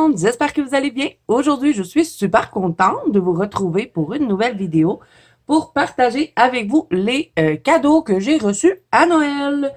monde, j'espère que vous allez bien. Aujourd'hui, je suis super contente de vous retrouver pour une nouvelle vidéo pour partager avec vous les cadeaux que j'ai reçus à Noël.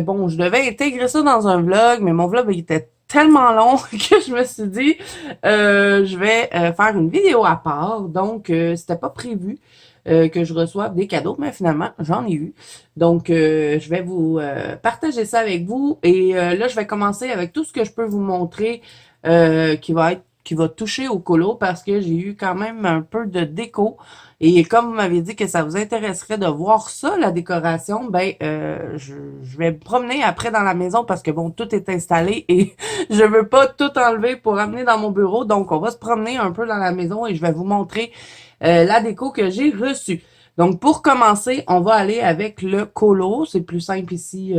Bon, je devais intégrer ça dans un vlog, mais mon vlog il était tellement long que je me suis dit je vais faire une vidéo à part. Donc, c'était pas prévu que je reçoive des cadeaux, mais finalement, j'en ai eu. Donc, je vais vous partager ça avec vous. Et là, je vais commencer avec tout ce que je peux vous montrer qui va toucher au colo parce que j'ai eu quand même un peu de déco. Et comme vous m'avez dit que ça vous intéresserait de voir ça, la décoration, ben je vais me promener après dans la maison parce que bon, tout est installé et je veux pas tout enlever pour amener dans mon bureau. Donc, on va se promener un peu dans la maison et je vais vous montrer la déco que j'ai reçue. Donc, pour commencer, on va aller avec le colo. C'est plus simple ici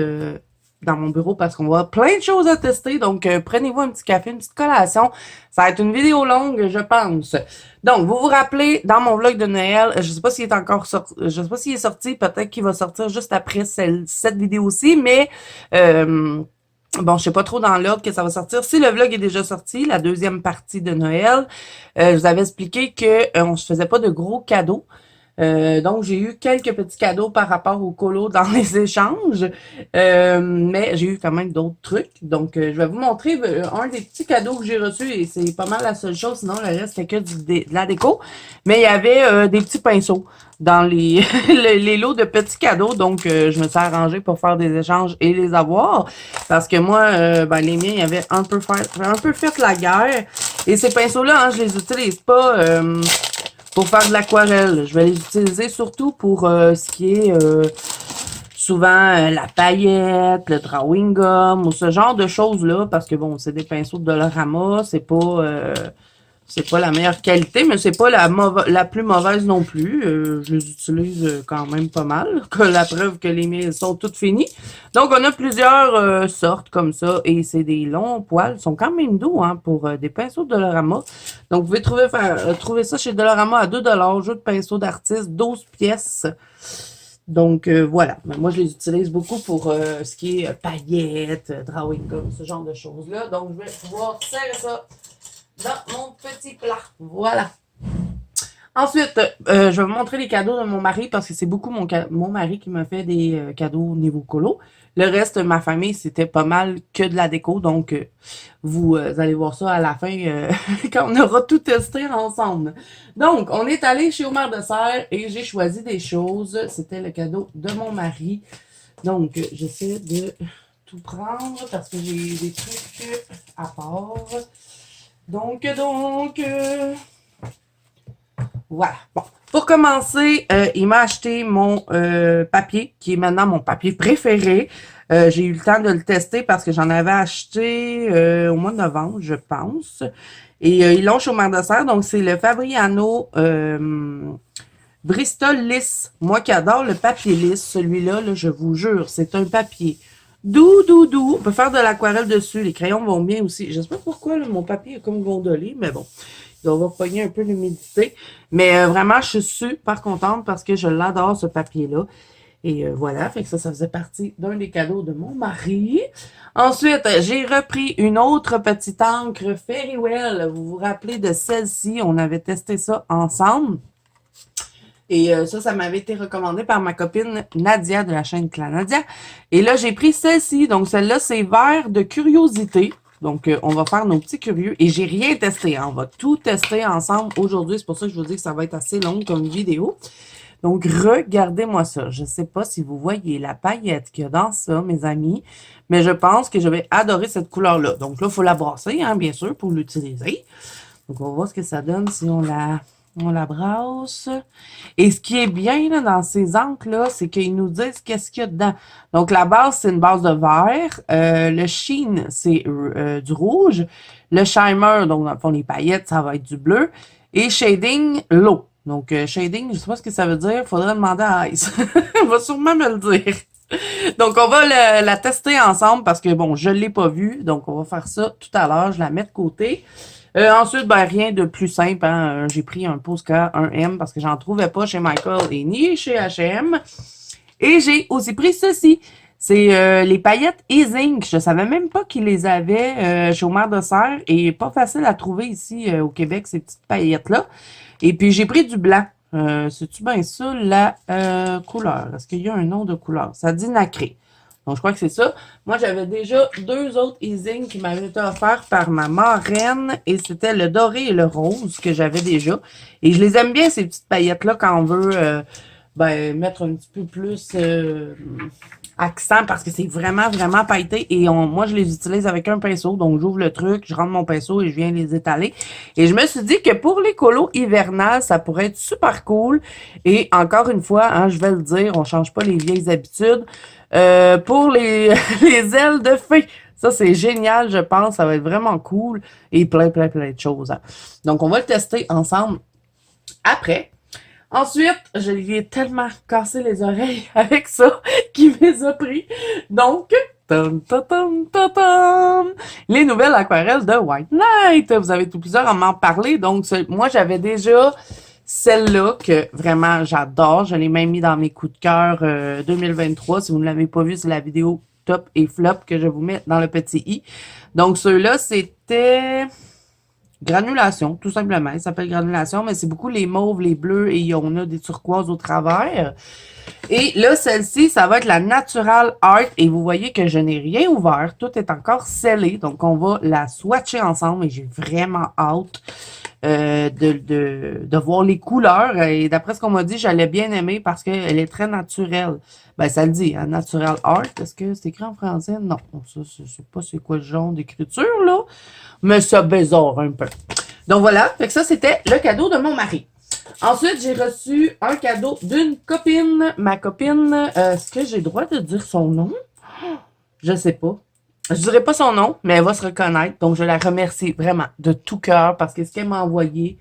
dans mon bureau parce qu'on va plein de choses à tester. Donc, prenez-vous un petit café, une petite collation. Ça va être une vidéo longue, je pense. Donc, vous vous rappelez, dans mon vlog de Noël, je sais pas s'il est encore sorti, je sais pas s'il est sorti, peut-être qu'il va sortir juste après cette vidéo-ci, mais bon, je sais pas trop dans l'ordre que ça va sortir. Si le vlog est déjà sorti, la deuxième partie de Noël, je vous avais expliqué que on se faisait pas de gros cadeaux. Donc, j'ai eu quelques petits cadeaux par rapport au colo dans les échanges, mais j'ai eu quand même d'autres trucs. Donc, je vais vous montrer un des petits cadeaux que j'ai reçus et c'est pas mal la seule chose, sinon le reste c'était que de la déco. Mais il y avait des petits pinceaux dans les, les lots de petits cadeaux, donc je me suis arrangée pour faire des échanges et les avoir parce que moi, ben, les miens, ils avaient un peu fait la guerre et ces pinceaux-là, hein, je les utilise pas pour faire de l'aquarelle. Je vais les utiliser surtout pour ce qui est souvent la paillette, le drawing gum ou ce genre de choses-là parce que bon, c'est des pinceaux de Dollarama, c'est pas la meilleure qualité, mais c'est pas la plus mauvaise non plus. Je les utilise quand même pas mal. Que la preuve que les miens sont toutes finies. Donc, on a plusieurs sortes comme ça. Et c'est des longs poils. Ils sont quand même doux hein, pour des pinceaux de Dollarama. Donc, vous pouvez trouver ça chez Dollarama à 2 $. Jeu de pinceaux d'artiste, 12 pièces. Donc, voilà. Mais moi, je les utilise beaucoup pour ce qui est paillettes, drawing gum, ce genre de choses-là. Donc, je vais pouvoir serrer ça dans mon petit plat. Voilà. Ensuite, je vais vous montrer les cadeaux de mon mari parce que c'est beaucoup mon mari qui m'a fait des cadeaux au niveau colo. Le reste de ma famille, c'était pas mal que de la déco. Donc, vous allez voir ça à la fin quand on aura tout testé ensemble. Donc, on est allé chez Omar de Serre et j'ai choisi des choses. C'était le cadeau de mon mari. Donc, j'essaie de tout prendre parce que j'ai des trucs à part. Donc, voilà. Bon. Pour commencer, il m'a acheté mon papier, qui est maintenant mon papier préféré. J'ai eu le temps de le tester parce que j'en avais acheté au mois de novembre, je pense. Et ils l'ont chez Omar de Serre, donc c'est le Fabriano Bristol lisse. Moi qui adore le papier lisse, celui-là, là, je vous jure, c'est un papier doux, doux, doux. On peut faire de l'aquarelle dessus. Les crayons vont bien aussi. Je sais pas pourquoi là, mon papier est comme gondolé, mais bon. On va pogner un peu l'humidité. Mais vraiment, je suis super contente parce que je l'adore, ce papier-là. Et voilà, fait que ça faisait partie d'un des cadeaux de mon mari. Ensuite, j'ai repris une autre petite encre Fairy-Well. Vous vous rappelez de celle-ci? On avait testé ça ensemble. Et ça m'avait été recommandé par ma copine Nadia de la chaîne Clan Nadia. Et là, j'ai pris celle-ci. Donc, celle-là, c'est vert de curiosité. Donc, on va faire nos petits curieux. Et j'ai rien testé. Hein. On va tout tester ensemble aujourd'hui. C'est pour ça que je vous dis que ça va être assez long comme vidéo. Donc, regardez-moi ça. Je ne sais pas si vous voyez la paillette qu'il y a dans ça, mes amis. Mais je pense que je vais adorer cette couleur-là. Donc là, il faut la brasser, hein, bien sûr, pour l'utiliser. Donc, on va voir ce que ça donne si on la brasse. Et ce qui est bien là, dans ces encres-là, c'est qu'ils nous disent qu'est-ce qu'il y a dedans. Donc, la base, c'est une base de vert. Le sheen, c'est du rouge. Le shimer, donc dans le fond, les paillettes, ça va être du bleu. Et shading, l'eau. Donc, shading, je sais pas ce que ça veut dire. Faudrait demander à Ice. Elle va sûrement me le dire. Donc, on va la tester ensemble parce que, bon, je l'ai pas vue. Donc, on va faire ça tout à l'heure. Je la mets de côté. Ensuite, ben, rien de plus simple. Hein. J'ai pris un Posca 1M parce que j'en trouvais pas chez Michael et ni chez H&M. Et j'ai aussi pris ceci. C'est les paillettes Zinc. Je savais même pas qu'ils les avaient chez Omer de Serre et pas facile à trouver ici au Québec, ces petites paillettes-là. Et puis j'ai pris du blanc. C'est-tu bien ça, la couleur? Est-ce qu'il y a un nom de couleur? Ça dit nacré. Donc, je crois que c'est ça. Moi, j'avais déjà deux autres Zinc qui m'avaient été offerts par ma marraine et c'était le doré et le rose que j'avais déjà. Et je les aime bien, ces petites paillettes-là, quand on veut mettre un petit peu plus accent parce que c'est vraiment, vraiment pailleté. Et moi, je les utilise avec un pinceau. Donc, j'ouvre le truc, je rentre mon pinceau et je viens les étaler. Et je me suis dit que pour les colos hivernales, ça pourrait être super cool. Et encore une fois, hein, je vais le dire, on change pas les vieilles habitudes. Pour les, les ailes de fée. Ça, c'est génial, je pense. Ça va être vraiment cool. Et plein de choses. Hein. Donc, on va le tester ensemble après. Ensuite, je lui ai tellement cassé les oreilles avec ça qu'il les a pris. Donc, les nouvelles aquarelles de White Knight. Vous avez tout plusieurs à m'en parler. Donc, moi, j'avais déjà celle-là que vraiment j'adore. Je l'ai même mis dans mes coups de cœur 2023. Si vous ne l'avez pas vu, c'est la vidéo top et flop que je vous mets dans le petit i. Donc, ceux-là, c'était granulation, tout simplement. Il s'appelle granulation, mais c'est beaucoup les mauves, les bleus et on a des turquoises au travers. Et là, celle-ci, ça va être la Natural Art. Et vous voyez que je n'ai rien ouvert. Tout est encore scellé. Donc, on va la swatcher ensemble et j'ai vraiment hâte de voir les couleurs. Et d'après ce qu'on m'a dit, j'allais bien aimer parce qu'elle est très naturelle. Ben, ça le dit, hein, Natural Art. Est-ce que c'est écrit en français? Non. Ça, je sais pas c'est quoi le genre d'écriture, là. Mais ça bizarre un peu. Donc voilà. Fait que ça, c'était le cadeau de mon mari. Ensuite, j'ai reçu un cadeau d'une copine. Ma copine, est-ce que j'ai le droit de dire son nom? Je sais pas. Je dirais pas son nom, mais elle va se reconnaître. Donc, je la remercie vraiment de tout cœur parce que ce qu'elle m'a envoyé,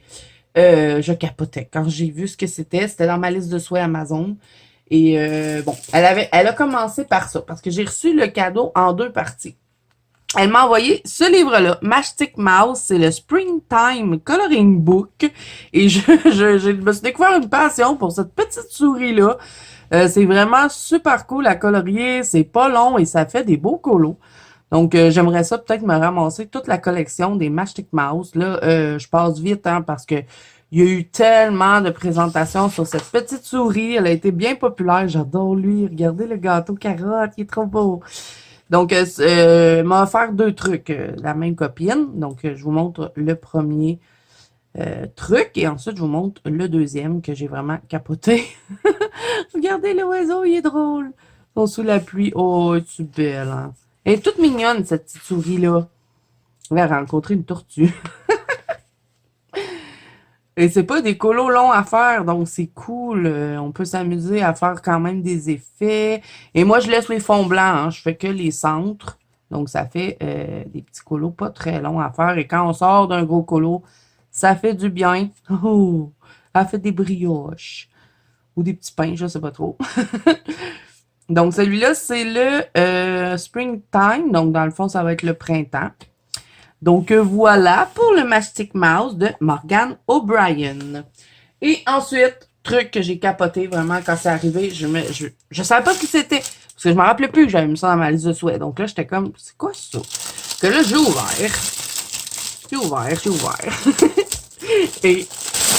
je capotais. Quand j'ai vu ce que c'était dans ma liste de souhaits Amazon. Et bon, elle a commencé par ça parce que j'ai reçu le cadeau en deux parties. Elle m'a envoyé ce livre-là, Matchstick Mouse, c'est le Springtime Coloring Book. Et je me suis découvert une passion pour cette petite souris-là. C'est vraiment super cool à colorier, c'est pas long et ça fait des beaux colos. Donc, j'aimerais ça peut-être me ramasser toute la collection des Matchstick Mouse. Là, je passe vite hein, parce que il y a eu tellement de présentations sur cette petite souris. Elle a été bien populaire. J'adore lui. Regardez le gâteau carotte, il est trop beau. Donc, m'a offert deux trucs, la même copine. Donc, je vous montre le premier truc et ensuite, je vous montre le deuxième que j'ai vraiment capoté. Regardez l'oiseau, il est drôle. Ils sont sous la pluie. Oh, tu belle, hein? Elle est toute mignonne, cette petite souris-là. Elle a rencontré une tortue. Et c'est pas des colos longs à faire, donc c'est cool. On peut s'amuser à faire quand même des effets. Et moi, je laisse les fonds blancs, hein. Je fais que les centres. Donc, ça fait des petits colos pas très longs à faire. Et quand on sort d'un gros colo, ça fait du bien. Oh! Elle fait des brioches. Ou des petits pains, je sais pas trop. Donc, celui-là, c'est le Springtime. Donc, dans le fond, ça va être le printemps. Donc, voilà pour le Matchstick Mouse de Morgan O'Brien. Et ensuite, truc que j'ai capoté vraiment quand c'est arrivé, je savais pas ce que c'était. Parce que je me rappelais plus que j'avais mis ça dans ma liste de souhaits. Donc là, j'étais comme, c'est quoi ça? Que là, j'ai ouvert. J'ai ouvert. Et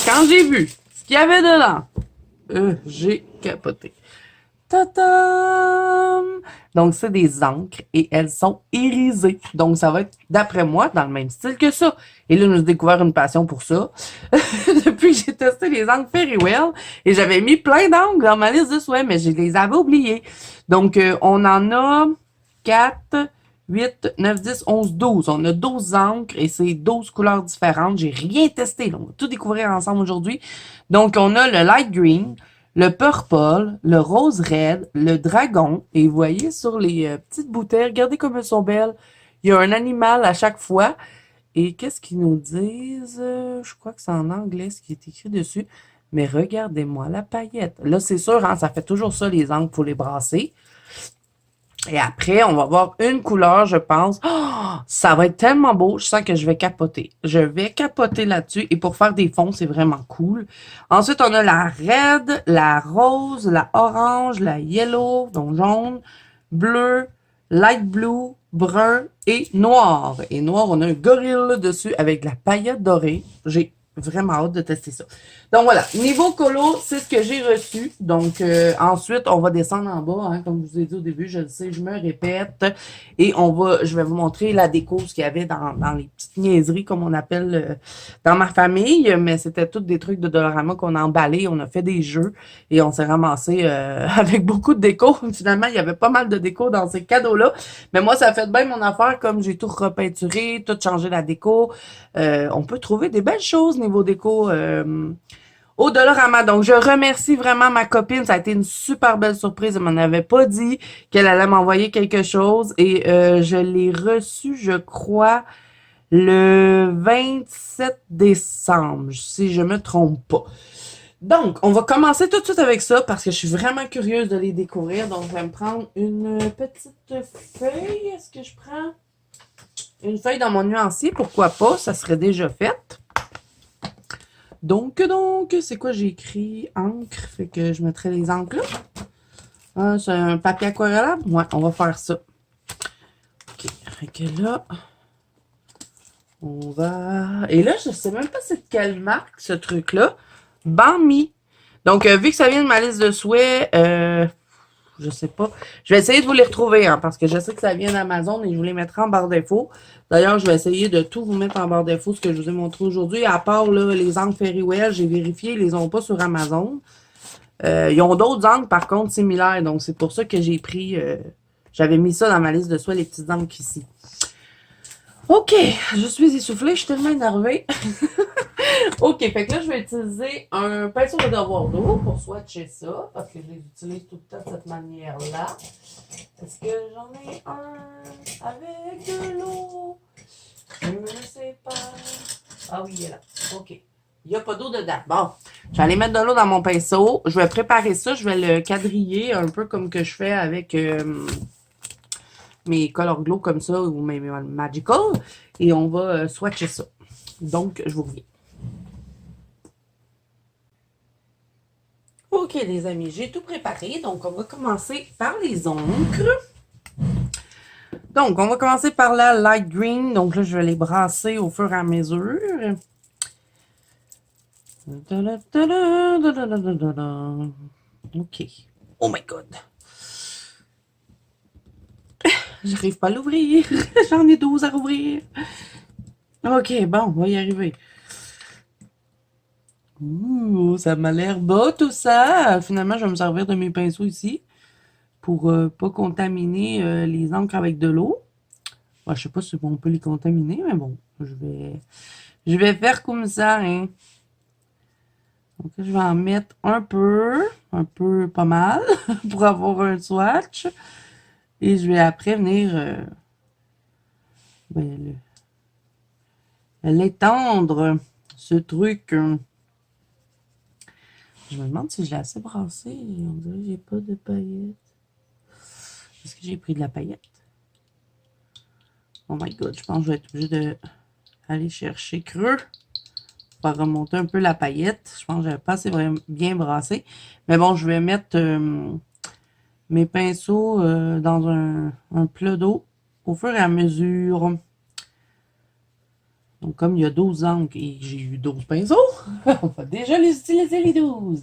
quand j'ai vu ce qu'il y avait dedans, j'ai capoté. Tadam! Donc, c'est des encres et elles sont irisées. Donc, ça va être, d'après moi, dans le même style que ça. Et là, j'ai découvert une passion pour ça. Depuis que j'ai testé les encres Fairy-Well et j'avais mis plein d'encres dans ma liste de souhaits, mais je les avais oubliées. Donc, on en a 4, 8, 9, 10, 11, 12. On a 12 encres et c'est 12 couleurs différentes. J'ai rien testé. Là. On va tout découvrir ensemble aujourd'hui. Donc, on a le light green, le purple, le rose red, le dragon. Et vous voyez sur les petites bouteilles, regardez comme elles sont belles. Il y a un animal à chaque fois. Et qu'est-ce qu'ils nous disent? Je crois que c'est en anglais ce qui est écrit dessus. Mais regardez-moi la paillette. Là, c'est sûr, hein, ça fait toujours ça, les encres, pour les brasser. Et après, on va voir une couleur, je pense. Oh, ça va être tellement beau, je sens que je vais capoter. Je vais capoter là-dessus. Et pour faire des fonds, c'est vraiment cool. Ensuite, on a la red, la rose, la orange, la yellow, donc jaune, bleu, light blue, brun et noir. Et noir, on a un gorille dessus avec de la paillette dorée. J'ai vraiment hâte de tester ça. Donc voilà, niveau colo, c'est ce que j'ai reçu. Donc ensuite, on va descendre en bas, hein, comme je vous ai dit au début, je le sais, je me répète. Et je vais vous montrer la déco, ce qu'il y avait dans les petites niaiseries, comme on appelle dans ma famille. Mais c'était toutes des trucs de Dollarama qu'on a emballés, on a fait des jeux et on s'est ramassé avec beaucoup de déco. Finalement, il y avait pas mal de déco dans ces cadeaux-là. Mais moi, ça a fait bien mon affaire, comme j'ai tout repeinturé, tout changé la déco. On peut trouver des belles choses niveau déco au Dollarama. Donc, je remercie vraiment ma copine. Ça a été une super belle surprise. Elle m'en avait pas dit qu'elle allait m'envoyer quelque chose. Et je l'ai reçu, je crois, le 27 décembre, si je me trompe pas. Donc, on va commencer tout de suite avec ça parce que je suis vraiment curieuse de les découvrir. Donc, je vais me prendre une petite feuille. Est-ce que je prends une feuille dans mon nuancier? Pourquoi pas? Ça serait déjà fait. Donc, c'est quoi j'ai écrit? Encre. Fait que je mettrai les encres là. Ah, c'est un papier aquarellable? Ouais, on va faire ça. OK. Fait que là, on va... Et là, je sais même pas c'est de quelle marque, ce truc-là. Bami. Donc, vu que ça vient de ma liste de souhaits, je sais pas. Je vais essayer de vous les retrouver, hein, parce que je sais que ça vient d'Amazon et je vous les mettrai en barre d'infos. D'ailleurs, je vais essayer de tout vous mettre en barre d'infos, ce que je vous ai montré aujourd'hui. À part là, les encres Fairy-Well, j'ai vérifié, ils les ont pas sur Amazon. Ils ont d'autres encres, par contre, similaires. Donc, c'est pour ça que j'ai pris... j'avais mis ça dans ma liste de souhaits, les petites encres ici. OK, je suis essoufflée, je suis tellement énervée. OK, fait que là, je vais utiliser un pinceau de devoir d'eau pour swatcher ça, parce que je les utilise tout le temps de cette manière-là. Est-ce que j'en ai un avec de l'eau? Je ne sais pas. Ah oui, il est là. OK. Il n'y a pas d'eau dedans. Bon, je vais aller mettre de l'eau dans mon pinceau. Je vais préparer ça. Je vais le quadriller un peu comme que je fais avec mes Color Glow comme ça ou mes Magical. Et on va swatcher ça. Donc, je vous reviens. OK, les amis, j'ai tout préparé. Donc, on va commencer par les oncres. Donc, on va commencer par la light green. Donc là, je vais les brasser au fur et à mesure. OK. Oh my God. J'arrive pas à l'ouvrir. J'en ai 12 à rouvrir. OK, bon, on va y arriver. Ouh, ça m'a l'air beau tout ça. Finalement, je vais me servir de mes pinceaux ici pour pas contaminer les encres avec de l'eau. Je sais pas si on peut les contaminer, mais bon, je vais faire comme ça, hein. Donc, je vais en mettre un peu pas mal, pour avoir un swatch. Et je vais après venir l'étendre, ce truc. Je me demande si je l'ai assez brassé. On dirait que j'ai pas de paillettes. Est-ce que j'ai pris de la paillette? Oh my God, je pense que je vais être obligée d'aller chercher creux. Pour remonter un peu la paillette. Je pense que j'avais pas assez bien brassé. Mais bon, je vais mettre mes pinceaux dans un plat d'eau au fur et à mesure. Donc, comme il y a 12 encres et j'ai eu 12 pinceaux, on va déjà les utiliser les 12.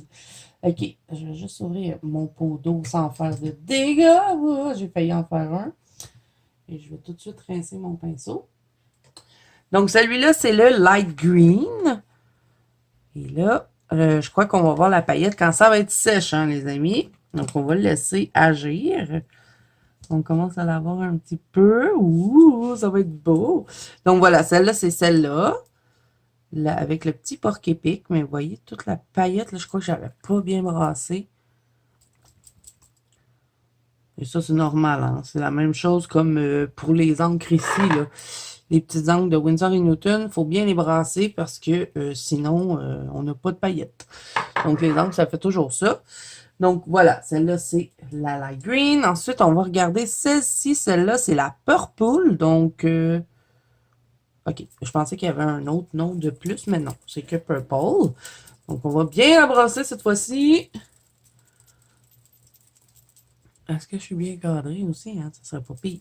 OK, je vais juste ouvrir mon pot d'eau sans faire de dégâts. J'ai failli en faire un. Et je vais tout de suite rincer mon pinceau. Donc, celui-là, c'est le light green. Et là, je crois qu'on va voir la paillette quand ça va être sèche, hein, les amis. Donc, on va le laisser agir. On commence à l'avoir un petit peu. Ouh, ça va être beau. Donc, voilà, celle-là, c'est celle-là. Là, avec le petit porc-épic. Mais vous voyez, toute la paillette, là, je crois que j'avais pas bien brassé. Et ça, c'est normal, hein. C'est la même chose comme pour les encres ici, là. Les petites encres de Winsor & Newton, il faut bien les brasser parce que sinon, on n'a pas de paillettes. Donc, les encres, ça fait toujours ça. Donc, voilà. Celle-là, c'est la light green. Ensuite, on va regarder celle-ci. Celle-là, c'est la purple. Donc, OK. Je pensais qu'il y avait un autre nom de plus, mais non. C'est que purple. Donc, on va bien la brasser cette fois-ci. Est-ce que je suis bien cadré aussi, hein? Ça serait pas pire.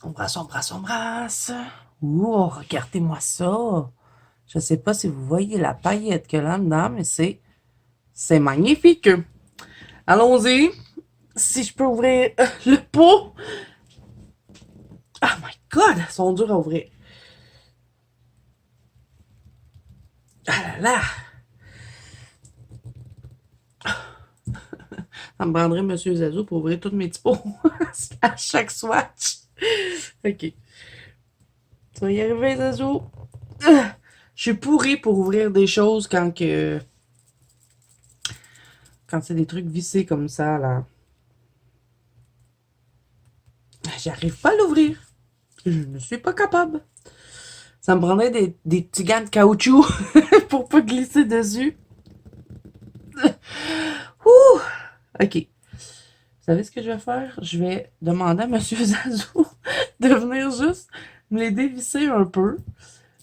On brasse, on brasse, on brasse. Ouh, regardez-moi ça. Je sais pas si vous voyez la paillette que là-dedans, mais c'est magnifique. Allons-y. Si je peux ouvrir le pot. Oh my God, ils sont durs à ouvrir. Ah là là. Ça me prendrait Monsieur Zazou pour ouvrir tous mes petits pots à chaque swatch. OK. Tu vas y arriver, Zazou. Je suis pourrie pour ouvrir des choses quand c'est des trucs vissés comme ça, là. J'arrive pas à l'ouvrir. Je ne suis pas capable. Ça me prendrait des petits gants de caoutchouc pour pas glisser dessus. Ouh! OK. Vous savez ce que je vais faire? Je vais demander à Monsieur Zazou de venir juste me les dévisser un peu.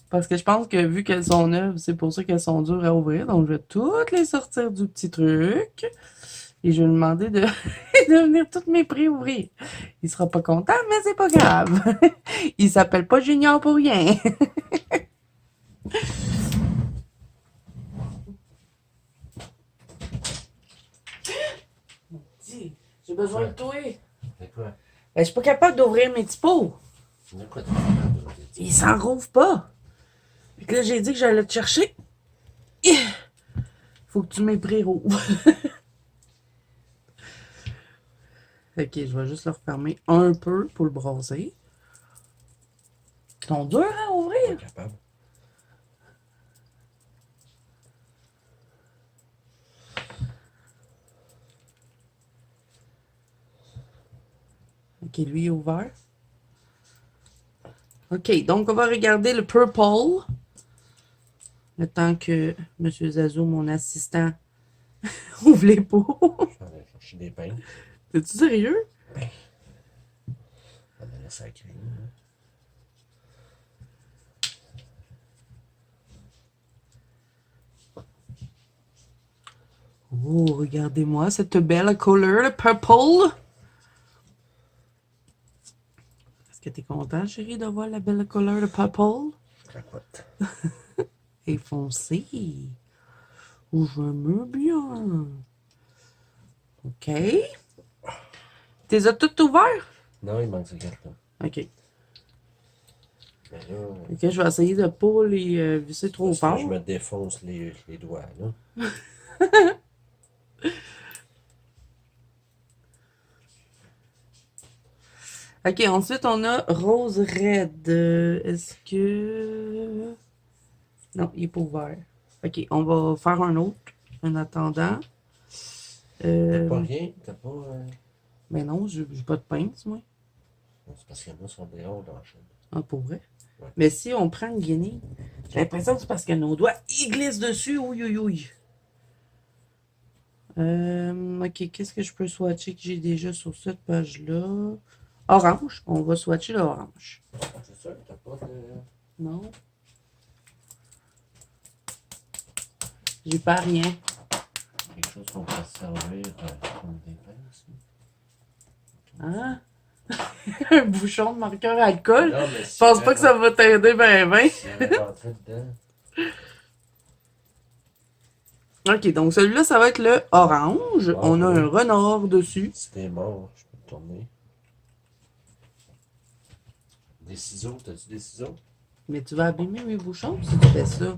Parce que je pense que vu qu'elles sont neuves, c'est pour ça qu'elles sont dures à ouvrir. Donc, je vais toutes les sortir du petit truc. Et je vais lui demander de, de venir toutes mes prix ouvrir. Il sera pas content, mais c'est pas grave. Il s'appelle pas Junior pour rien. Dis, j'ai besoin de toi. C'est quoi? Ben, je suis pas capable d'ouvrir mes petits pots. De quoi tu parles? Ils s'en rouvrent pas. Fait que là, j'ai dit que j'allais te chercher. Faut que tu m'aies pris rouvres. Ok, je vais juste le refermer un peu pour le brasser. Ils sont durs à Pas ouvrir. capable. Ok, lui est ouvert. Ok, donc on va regarder le purple. Le temps que M. Zazou, mon assistant, ouvre les pots. Je vais aller chercher des pains. T'es-tu sérieux? On va laisser la crème. Oh, regardez-moi cette belle couleur, le purple. Est-ce que t'es content, chérie, de voir la belle couleur, le purple? Je cracote. Et foncé. Oh, j'aime bien. OK. T'es tout ouvert? Non, il manque ce carton. OK. Mais là, OK, je vais essayer de pas les visser trop parce que fort. je me défonce les doigts, là. OK, ensuite, on a Rose Red. Est-ce que... Non, il est pas ouvert. OK, on va faire un autre en attendant. T'as pas rien? T'as pas... Mais non, j'ai pas de pince, moi. Non, c'est parce que moi, sont dehors dans la chambre. Ah, pour vrai? Ouais. Mais si on prend une guinée, j'ai l'impression que c'est parce que nos doigts, ils glissent dessus. Oui, oui, oui. OK, qu'est-ce que je peux swatcher que j'ai déjà sur cette page-là? Orange. On va swatcher l'orange. C'est sûr que t'as pas de... Non. J'ai pas rien. quelque chose qu'on peut se servir comme des pinces. Hein? Un bouchon de marqueur alcool? Non, mais Je pense pas que ça va t'aider ben ben. Si elle est rentrée dedans. OK, donc celui-là, ça va être le orange. Ah, On a oui. un renard dessus. Si t'es mort, je peux te tourner. Des ciseaux, t'as-tu des ciseaux? Mais tu vas abîmer mes bouchons si tu fais ça.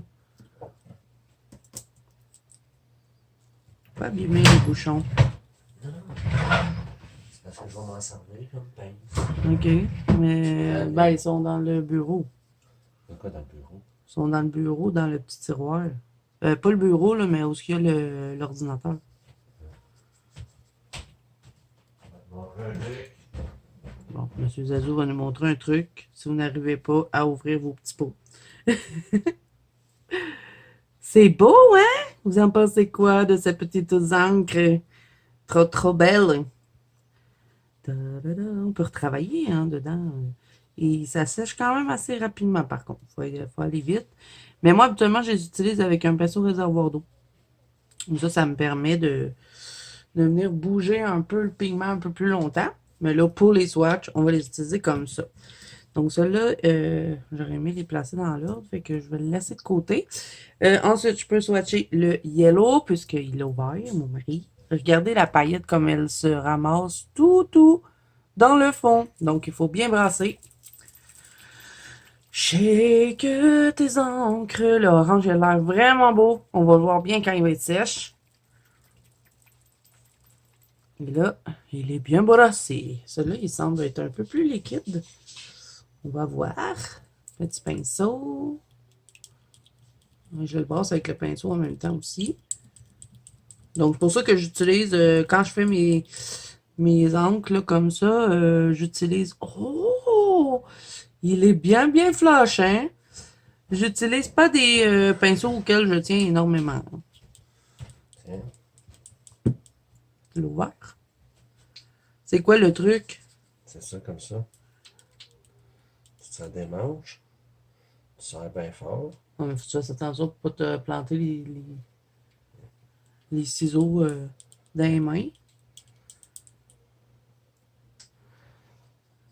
Pas abîmer les bouchons. Non. C'est parce que je vais m'en servir comme pince. OK. Mais ben, ils sont dans le bureau. De quoi dans le bureau? Ils sont dans le bureau, dans le petit tiroir. Pas le bureau, là, mais où il y a l'ordinateur. Mon relais. Bon, M. Zazou va nous montrer un truc si vous n'arrivez pas à ouvrir vos petits pots. C'est beau, hein? Vous en pensez quoi de cette petite encre? Trop, trop belle. Ta-da-da. On peut retravailler hein, dedans. Et ça sèche quand même assez rapidement, par contre. Il faut aller vite. Mais moi, habituellement, je les utilise avec un pinceau réservoir d'eau. Comme ça me permet de venir bouger un peu le pigment un peu plus longtemps. Mais là, pour les swatchs, on va les utiliser comme ça. Donc, celui-là, j'aurais aimé les placer dans l'ordre, fait que je vais le laisser de côté. Ensuite, je peux swatcher le yellow, puisqu'il est ouvert, mon mari. Regardez la paillette comme elle se ramasse tout dans le fond. Donc, il faut bien brasser. Shake tes encres. L'orange a l'air vraiment beau. On va le voir bien quand il va être sèche. Et là, il est bien brassé. Celui-là, il semble être un peu plus liquide. On va voir. Petit pinceau. Je le brasse avec le pinceau en même temps aussi. Donc, c'est pour ça que j'utilise, quand je fais mes encres là, comme ça, j'utilise... Oh! Il est bien flush, hein? J'utilise pas des pinceaux auxquels je tiens énormément. Tiens. Tu l'as ouvert? C'est quoi le truc? C'est ça comme ça. Ça démange. Tu serres bien fort. Non, mais faut que tu fasses attention pour pas te planter les ciseaux dans les mains.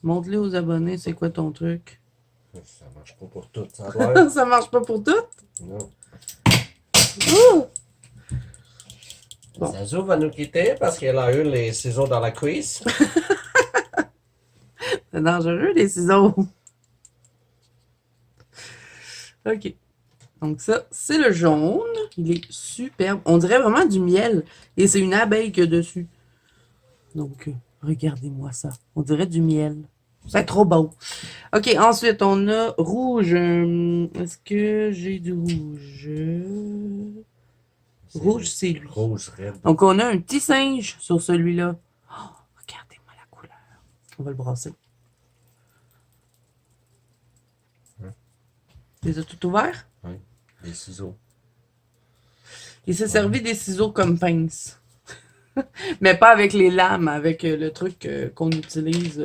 Montre-les aux abonnés, c'est quoi ton truc? Ça marche pas pour tout. Ça a l'air. Ça marche pas pour tout? Non. Ouh! Bon. Zazu va nous quitter parce qu'elle a eu les ciseaux dans la cuisse. C'est dangereux, les ciseaux. OK. Donc ça, c'est le jaune. Il est superbe. On dirait vraiment du miel. Et c'est une abeille que dessus. Donc, regardez-moi ça. On dirait du miel. C'est trop beau. OK, ensuite, on a rouge. Est-ce que j'ai du rouge? Rouge, c'est lui. Rouge raide. Donc, on a un petit singe sur celui-là. Oh, regardez-moi la couleur. On va le brasser. Les a tout ouverts? Oui, des ciseaux. Il s'est servi des ciseaux comme pince. Mais pas avec les lames, avec le truc qu'on utilise,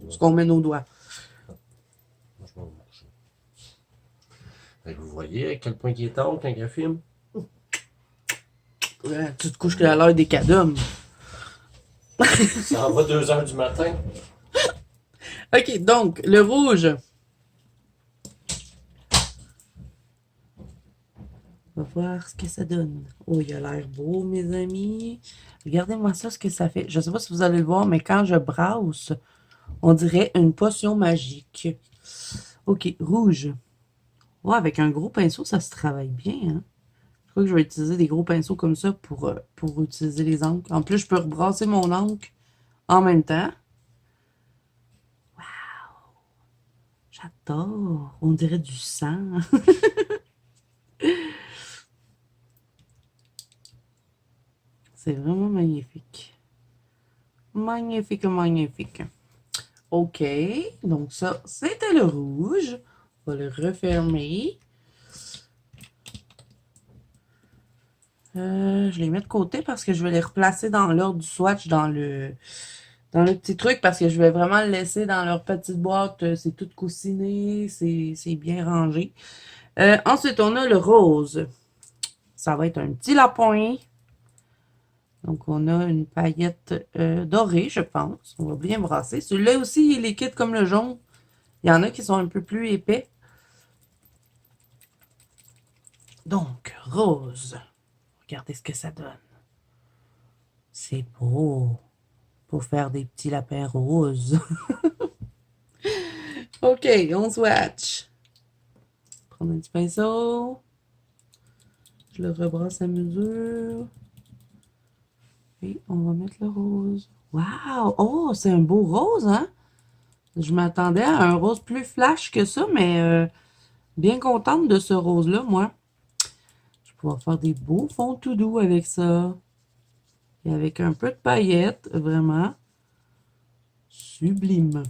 ce qu'on met nos doigts. Moi, je vais me bouger. Vous voyez à quel point il est tard quand il filme? Tu te couches à l'heure des cadums. Ça en va 2 heures du matin. OK, donc, le rouge. On va voir ce que ça donne. Oh, il a l'air beau, mes amis. Regardez-moi ça, ce que ça fait. Je ne sais pas si vous allez le voir, mais quand je brasse, on dirait une potion magique. OK, rouge. Oh, avec un gros pinceau, ça se travaille bien, hein? Je crois que je vais utiliser des gros pinceaux comme ça pour utiliser les encres. En plus, je peux rebrasser mon encre en même temps. Wow! J'adore! On dirait du sang. C'est vraiment magnifique. Magnifique, magnifique. OK. Donc ça, c'était le rouge. On va le refermer. Je les mets de côté parce que je vais les replacer dans l'ordre du swatch dans le petit truc parce que je vais vraiment le laisser dans leur petite boîte. C'est tout coussiné, c'est bien rangé. Ensuite, on a le rose. Ça va être un petit lapin. Donc, on a une paillette dorée, je pense. On va bien brasser. Celui-là aussi, il est liquide comme le jaune. Il y en a qui sont un peu plus épais. Donc, rose. Regardez ce que ça donne. C'est beau. Pour faire des petits lapins roses. OK, on swatch. Prendre un petit pinceau. Je le rebrasse à mesure. Et on va mettre le rose. Wow! Oh, c'est un beau rose, hein? Je m'attendais à un rose plus flash que ça, mais bien contente de ce rose-là, moi. Je vais pouvoir faire des beaux fonds tout doux avec ça. Et avec un peu de paillettes, vraiment sublime.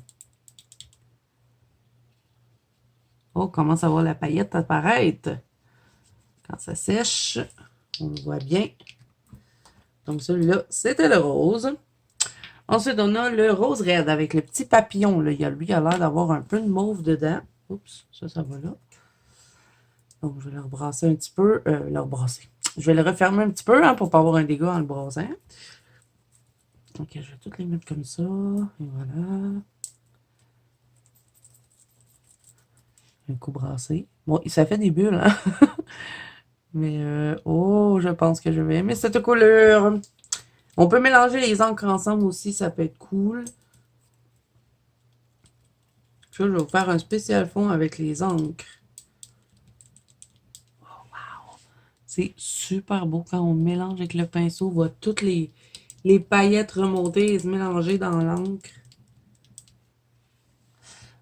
Oh, on commence à voir la paillette apparaître. Quand ça sèche, on le voit bien. Donc celui-là, c'était le rose. Ensuite, on a le rose raide avec le petit papillon. Là. Lui, il a l'air d'avoir un peu de mauve dedans. Oups, ça va là. Donc, je vais le rebrasser un petit peu. Je vais le refermer un petit peu hein, pour ne pas avoir un dégât en le brassant. Ok, je vais toutes les mettre comme ça. Et voilà. Un coup brassé. Bon, ça fait des bulles, hein? Mais, oh, je pense que je vais aimer cette couleur. On peut mélanger les encres ensemble aussi, ça peut être cool. Je vais vous faire un spécial fond avec les encres. C'est super beau quand on mélange avec le pinceau. On voit toutes les paillettes remonter et se mélanger dans l'encre.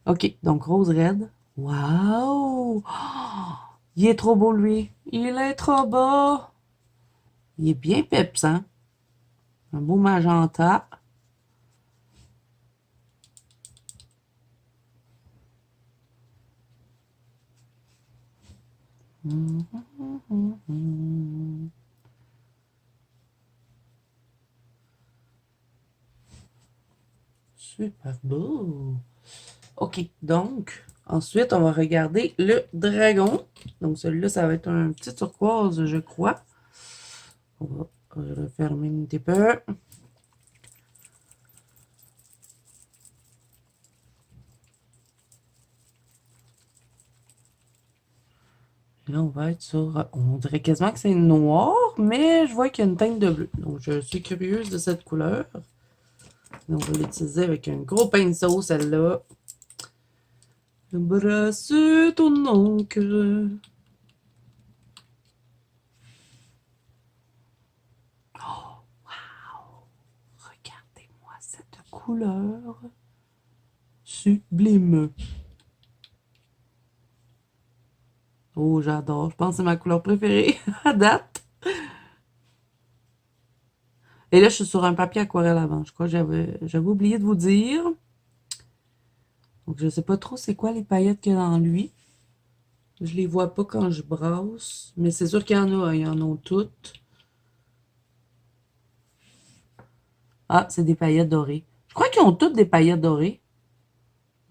OK, donc rose raide. Wow! Oh, il est trop beau, lui. Il est trop beau. Il est bien pepsant. Un beau magenta. Super beau. OK, donc, ensuite, on va regarder le dragon. Donc, celui-là, ça va être un petit turquoise, je crois. On va refermer un petit peu. Et là, on va être sur... On dirait quasiment que c'est noir, mais je vois qu'il y a une teinte de bleu. Donc, je suis curieuse de cette couleur. Donc, on va l'utiliser avec un gros pinceau, celle-là. Brasser ton encre. Oh, wow! Regardez-moi cette couleur. Sublime. Oh, j'adore. Je pense que c'est ma couleur préférée à date. Et là, je suis sur un papier aquarelle avant. Je crois que j'avais oublié de vous dire. Donc, je sais pas trop c'est quoi les paillettes qu'il y a dans lui. Je les vois pas quand je brasse. Mais c'est sûr qu'il y en a. Il y en a toutes. Ah, c'est des paillettes dorées. Je crois qu'ils ont toutes des paillettes dorées.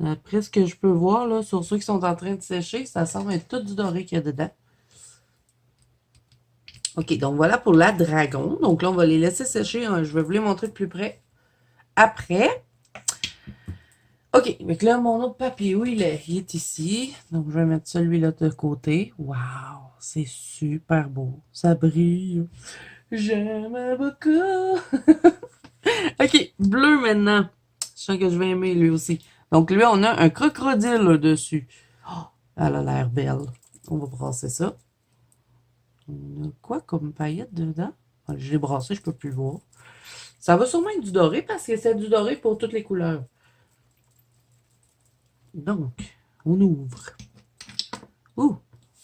Après ce que je peux voir, là, sur ceux qui sont en train de sécher, ça semble être tout du doré qu'il y a dedans. OK, donc voilà pour la dragon. Donc là, on va les laisser sécher. Hein. Je vais vous les montrer de plus près après. OK, donc là, mon autre papier, où il est? Il est ici. Donc, je vais mettre celui-là de côté. Wow, c'est super beau. Ça brille. J'aime beaucoup. OK, bleu maintenant. Je sens que je vais aimer lui aussi. Donc, lui, on a un crocodile dessus. Oh, elle a l'air belle. On va brasser ça. On a quoi comme paillette dedans? Ah, je l'ai brassé, je peux plus le voir. Ça va sûrement être du doré parce que c'est du doré pour toutes les couleurs. Donc, on ouvre. Ouh!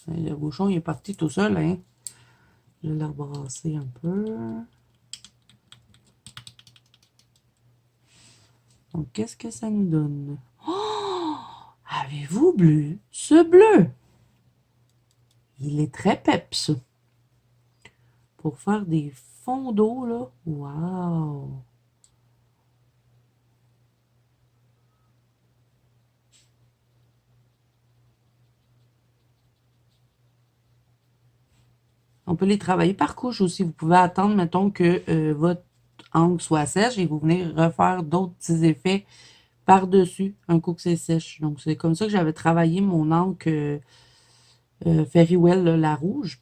Le bouchon il est parti tout seul, hein? Je vais le rebrasser un peu. Donc, qu'est-ce que ça nous donne? Oh! Avez-vous bleu? Ce bleu! Il est très peps. Pour faire des fonds d'eau, là. Wow! On peut les travailler par couche aussi. Vous pouvez attendre, mettons, que votre encre soit sèche et vous venez refaire d'autres petits effets par-dessus un coup que c'est sèche. Donc, c'est comme ça que j'avais travaillé mon encre Fairy-Well, là, la rouge.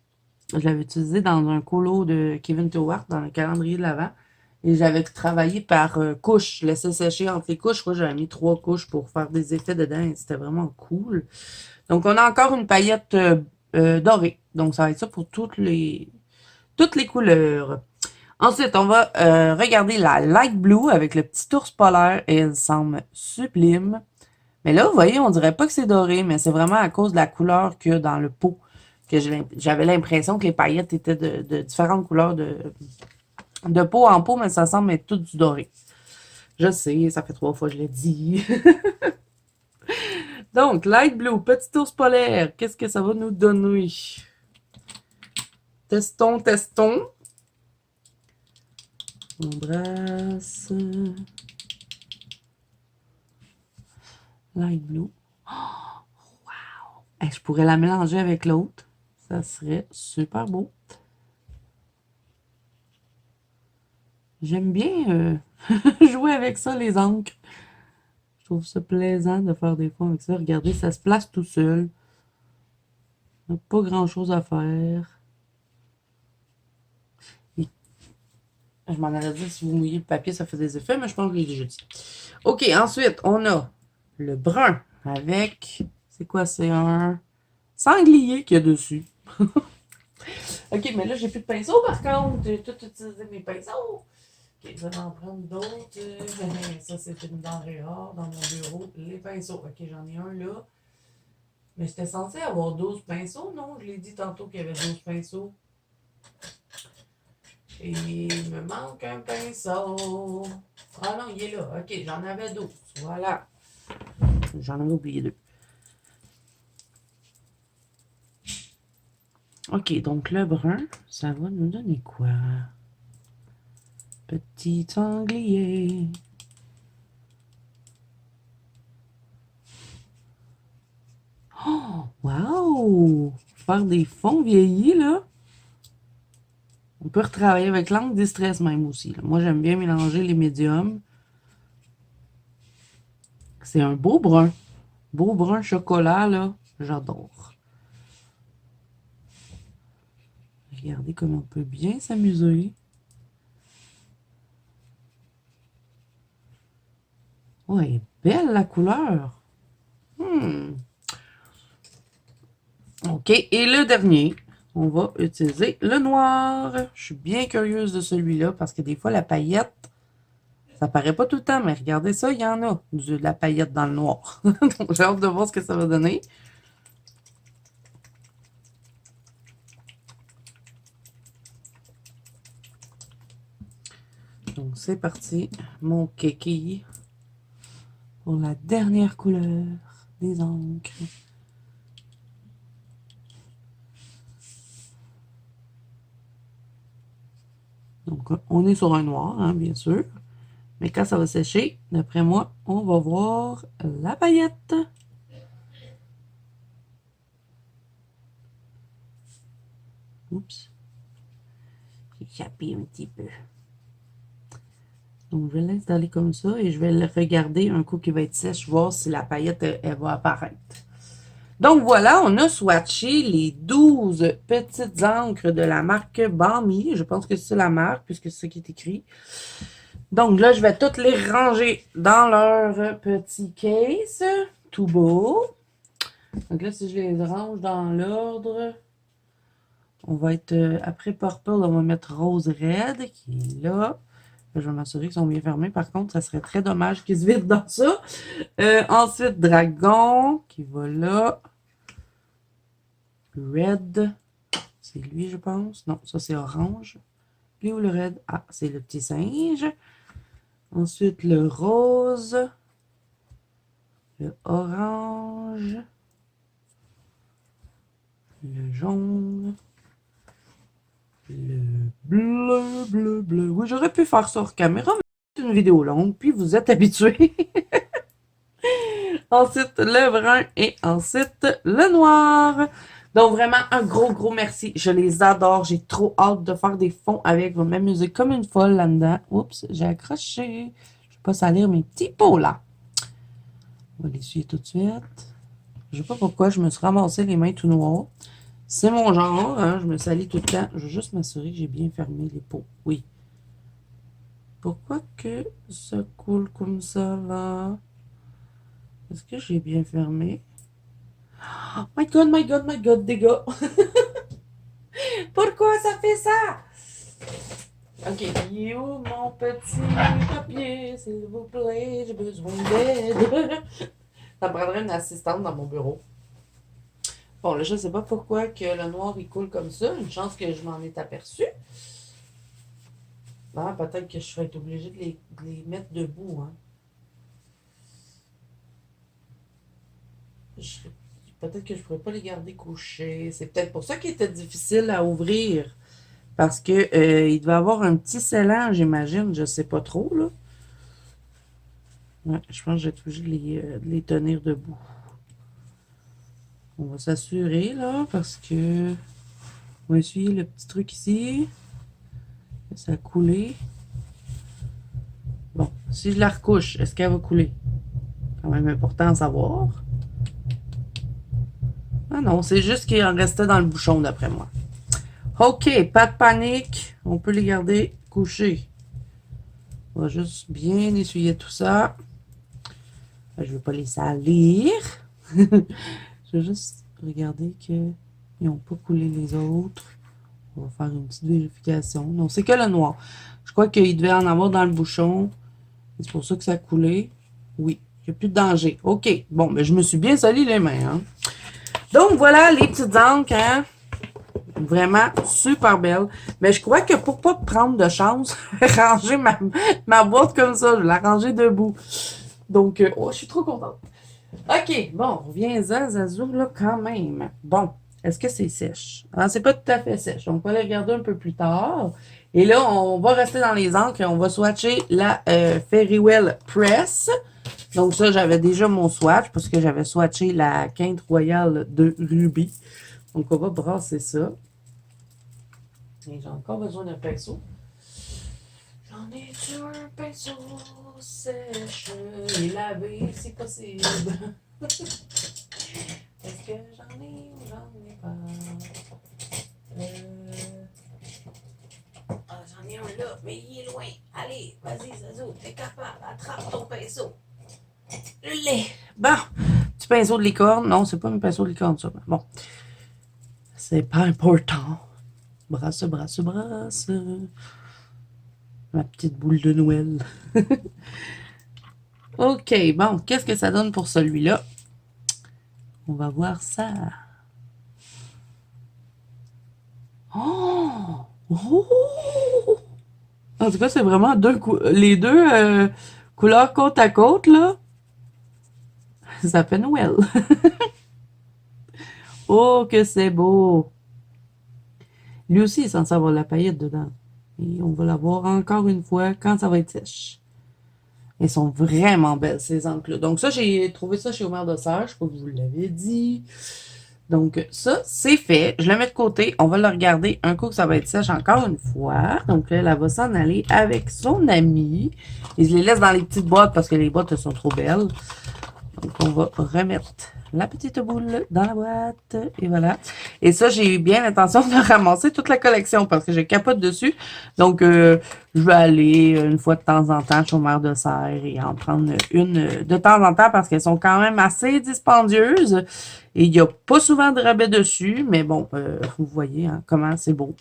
Je l'avais utilisée dans un colo de Kevin Towart, dans le calendrier de l'Avent. Et j'avais travaillé par couche. Je laissais sécher entre les couches. Je crois que j'avais mis 3 couches pour faire des effets dedans. Et c'était vraiment cool. Donc, on a encore une paillette dorée. Donc, ça va être ça pour toutes les couleurs. Ensuite, on va regarder la Light Blue avec le petit ours polaire et elle semble sublime. Mais là, vous voyez, on dirait pas que c'est doré, mais c'est vraiment à cause de la couleur qu'il y a dans le pot que j'avais l'impression que les paillettes étaient de différentes couleurs de peau en peau, mais ça semble être tout du doré. Je sais, ça fait 3 fois que je l'ai dit. Donc, Light Blue, petit ours polaire, qu'est-ce que ça va nous donner? Testons, testons. On brasse. Light Blue. Oh, wow! Hey, je pourrais la mélanger avec l'autre. Ça serait super beau. J'aime bien Jouer avec ça, les encres. Je trouve ça plaisant de faire des fonds avec ça. Regardez, ça se place tout seul. On n'a pas grand-chose à faire. Et je m'en allais dire, si vous mouillez le papier, ça fait des effets, mais je pense que je l'ai déjà dit. OK, ensuite, on a le brun avec... C'est quoi? C'est un sanglier qu'il y a dessus. OK, mais là, j'ai plus de pinceau, par contre. J'ai tout utilisé mes pinceaux. OK, je vais en prendre d'autres. Ça, c'est une denrée rare dans mon bureau. Les pinceaux. OK, j'en ai un là. Mais j'étais censée avoir 12 pinceaux, non? Je l'ai dit tantôt qu'il y avait 12 pinceaux. Et il me manque un pinceau. Ah non, il est là. OK, j'en avais 12. Voilà. J'en avais oublié 2. OK, donc le brun, ça va nous donner quoi? Petit sanglier. Oh, wow! Faire des fonds vieillis, là. On peut retravailler avec l'encre Distress même aussi, là. Moi, j'aime bien mélanger les médiums. C'est un beau brun. Beau brun chocolat, là. J'adore. Regardez comme on peut bien s'amuser. Oh, elle est belle la couleur. OK. Et le dernier, on va utiliser le noir. Je suis bien curieuse de celui-là parce que des fois, la paillette, ça paraît pas tout le temps, mais regardez ça, il y en a de la paillette dans le noir. Donc, j'ai hâte de voir ce que ça va donner. Donc, c'est parti. Mon kéki pour la dernière couleur des encres. Donc, on est sur un noir, hein, bien sûr. Mais quand ça va sécher, d'après moi, on va voir la paillette. Oups. J'ai échappé un petit peu. Donc, je vais l'installer comme ça et je vais le regarder un coup qui va être sèche, voir si la paillette, elle va apparaître. Donc, voilà, on a swatché les 12 petites encres de la marque Balmy. Je pense que c'est la marque, puisque c'est ça qui est écrit. Donc, là, je vais toutes les ranger dans leur petit case. Tout beau. Donc là, si je les range dans l'ordre, on va être, après Purple, on va mettre Rose Red, qui est là. Je vais m'assurer qu'ils sont bien fermés. Par contre, ça serait très dommage qu'ils se vident dans ça. Ensuite, Dragon, qui va là. Red, c'est lui, je pense. Non, ça, c'est orange. Lui ou le red? Ah, c'est le petit singe. Ensuite, le rose. Le orange. Le jaune. Le bleu. Oui, j'aurais pu faire ça hors caméra, mais c'est une vidéo longue, puis vous êtes habitués. Ensuite, le brun et ensuite le noir. Donc, vraiment, un gros merci. Je les adore. J'ai trop hâte de faire des fonds avec. Je vais m'amuser comme une folle là-dedans. Oups, j'ai accroché. Je ne vais pas salir mes petits pots là. On va l'essuyer tout de suite. Je ne sais pas pourquoi je me suis ramassé les mains tout noires. C'est mon genre, hein, je me salis tout le temps. Je veux juste m'assurer que j'ai bien fermé les pots. Oui. Pourquoi que ça coule comme ça, là? Est-ce que j'ai bien fermé? Oh my god, dégâts! Pourquoi ça fait ça? Ok, il est où mon petit papier, s'il vous plaît? J'ai besoin d'aide. Ça prendrait une assistante dans mon bureau. Bon, là, je sais pas pourquoi que le noir, il coule comme ça. Une chance que je m'en ai aperçu. Ah, peut-être que je vais être obligée de les mettre debout, hein. Peut-être que je pourrais pas les garder couchés. C'est peut-être pour ça qu'il était difficile à ouvrir. Parce que il devait avoir un petit scellant, j'imagine. Je sais pas trop, là. Ouais, je pense que j'ai obligée de les tenir debout. On va s'assurer, là, parce que... On va essuyer le petit truc ici. Ça a coulé. Si je la recouche, est-ce qu'elle va couler? Quand même important à savoir. Ah non, c'est juste qu'il en restait dans le bouchon d'après moi. OK, pas de panique. On peut les garder couchés. On va juste bien essuyer tout ça. Je ne veux pas les salir. Je vais juste regarder qu'ils n'ont pas coulé les autres. On va faire une petite vérification. Non, c'est que le noir. Je crois qu'il devait en avoir dans le bouchon. C'est pour ça que ça a coulé. Oui, il n'y a plus de danger. OK, bon, mais je me suis bien sali les mains. Hein. Donc, voilà les petites encres. Hein? Vraiment super belle. Mais je crois que pour pas prendre de chance, je vais ranger ma boîte comme ça. Je vais la ranger debout. Donc, oh, je suis trop contente. OK, bon, reviens-en, Zazou, là, quand même. Bon, est-ce que c'est sèche? Ah, c'est pas tout à fait sèche. Donc, on va le regarder un peu plus tard. Et là, on va rester dans les encres et on va swatcher la Fairy-Well Press. Donc, ça, j'avais déjà mon swatch parce que j'avais swatché la Quinte Royale de Ruby. Donc, on va brasser ça. Et j'ai encore besoin d'un pinceau. J'en ai-tu un pinceau sèche et lavé si possible? Est-ce que j'en ai ou j'en ai pas? Ah, j'en ai un là, mais il est loin. Allez, vas-y, Zazou, t'es capable. Attrape ton pinceau. Je l'ai. Bon, petit pinceau de licorne. Non, c'est pas un pinceau de licorne, ça. Bon, c'est pas important. Brasse, brasse, brasse. Ma petite boule de Noël. OK, bon, qu'est-ce que ça donne pour celui-là? On va voir ça. Oh! Oh! En tout cas, c'est vraiment les deux couleurs côte à côte, là. Ça fait Noël. Oh, que c'est beau! Lui aussi, il est censé avoir la paillette dedans. Et on va la voir encore une fois quand ça va être sèche. Elles sont vraiment belles, ces encres-là. Donc ça, j'ai trouvé ça chez Omer de Serre. Je sais pas que je vous l'avez dit. Donc ça, c'est fait. Je le mets de côté. On va le regarder un coup que ça va être sèche encore une fois. Donc là, elle va s'en aller avec son ami. Et je les laisse dans les petites boîtes parce que les boîtes sont trop belles. Donc on va remettre la petite boule dans la boîte. Et voilà. Et ça, j'ai eu bien l'intention de ramasser toute la collection parce que je capote dessus. Donc, je vais aller une fois de temps en temps chez Omer de Serre et en prendre une de temps en temps parce qu'elles sont quand même assez dispendieuses. Et il n'y a pas souvent de rabais dessus. Mais bon, vous voyez hein, comment c'est beau.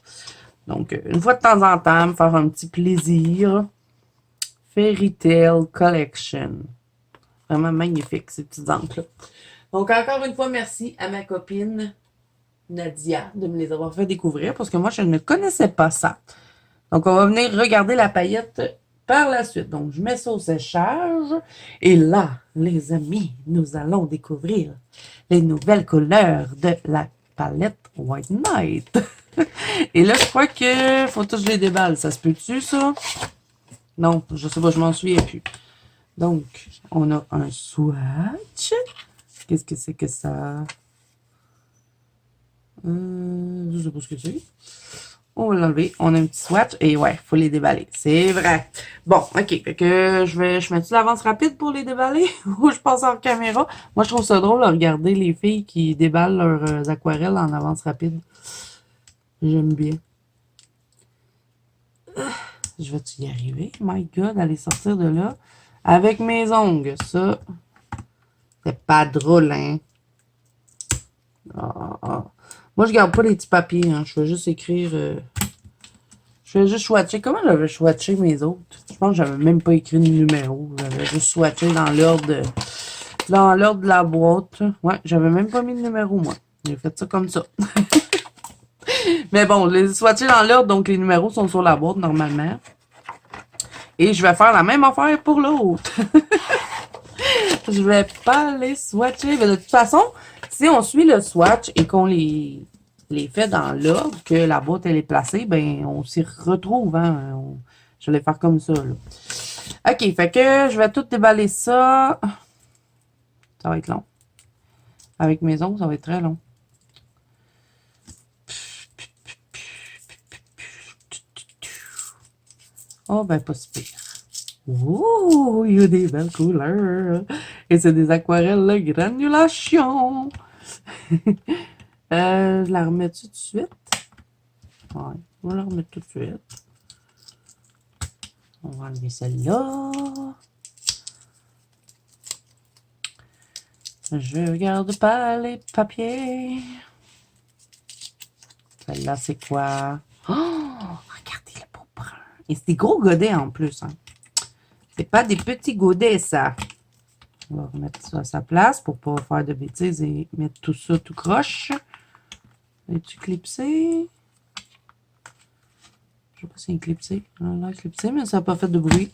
Donc, une fois de temps en temps, me faire un petit plaisir. Fairy Tale Collection. Vraiment magnifique, ces petites encres-là. Donc, encore une fois, merci à ma copine Nadia de me les avoir fait découvrir parce que moi, je ne connaissais pas ça. Donc, on va venir regarder la paillette par la suite. Donc, je mets ça au séchage. Et là, les amis, nous allons découvrir les nouvelles couleurs de la palette White Knight. Et là, je crois que faut que je les déballe. Ça se peut-tu, ça? Non, je sais pas, je m'en souviens plus. Donc, on a un swatch. Qu'est-ce que c'est que ça? Je sais pas ce que c'est. On va l'enlever. On a un petit swatch. Et ouais, faut les déballer. C'est vrai. Bon, ok. Fait que je mets-tu l'avance rapide pour les déballer? Ou je passe en caméra? Moi, je trouve ça drôle de regarder les filles qui déballent leurs aquarelles en avance rapide. J'aime bien. Je vais-tu y arriver? My God, aller sortir de là. Avec mes ongles. Ça, c'est pas drôle, hein? Ah, ah. Moi, je garde pas les petits papiers. Hein. Je vais juste écrire... je vais juste swatcher. Comment j'avais swatché mes autres? Je pense que j'avais même pas écrit de numéro. J'avais juste swatché dans l'ordre de la boîte. Ouais, j'avais même pas mis de numéro, moi. J'ai fait ça comme ça. Mais bon, les swatcher dans l'ordre, donc les numéros sont sur la boîte normalement. Et je vais faire la même affaire pour l'autre. Je vais pas les swatcher. Mais de toute façon, si on suit le swatch et qu'on les fait dans l'ordre, que la boîte elle est placée, ben on s'y retrouve. Hein? Je vais les faire comme ça. Là. OK, fait que je vais tout déballer ça. Ça va être long. Avec mes ongles, ça va être très long. Oh, ben pas si pire. Ouh, il y a des belles couleurs. Et c'est des aquarelles de granulation. Je la remets tout de suite. Ouais, on va la remettre tout de suite. On va enlever celle-là. Je regarde pas les papiers. Celle-là, c'est quoi? Oh, regardez le beau brun. Et c'est des gros godets en plus. Hein. C'est pas des petits godets, ça. On va remettre ça à sa place pour pas faire de bêtises et mettre tout ça tout croche. Es-tu clipsé? Je sais pas si c'est clipsé. On a clipsé, mais ça n'a pas fait de bruit.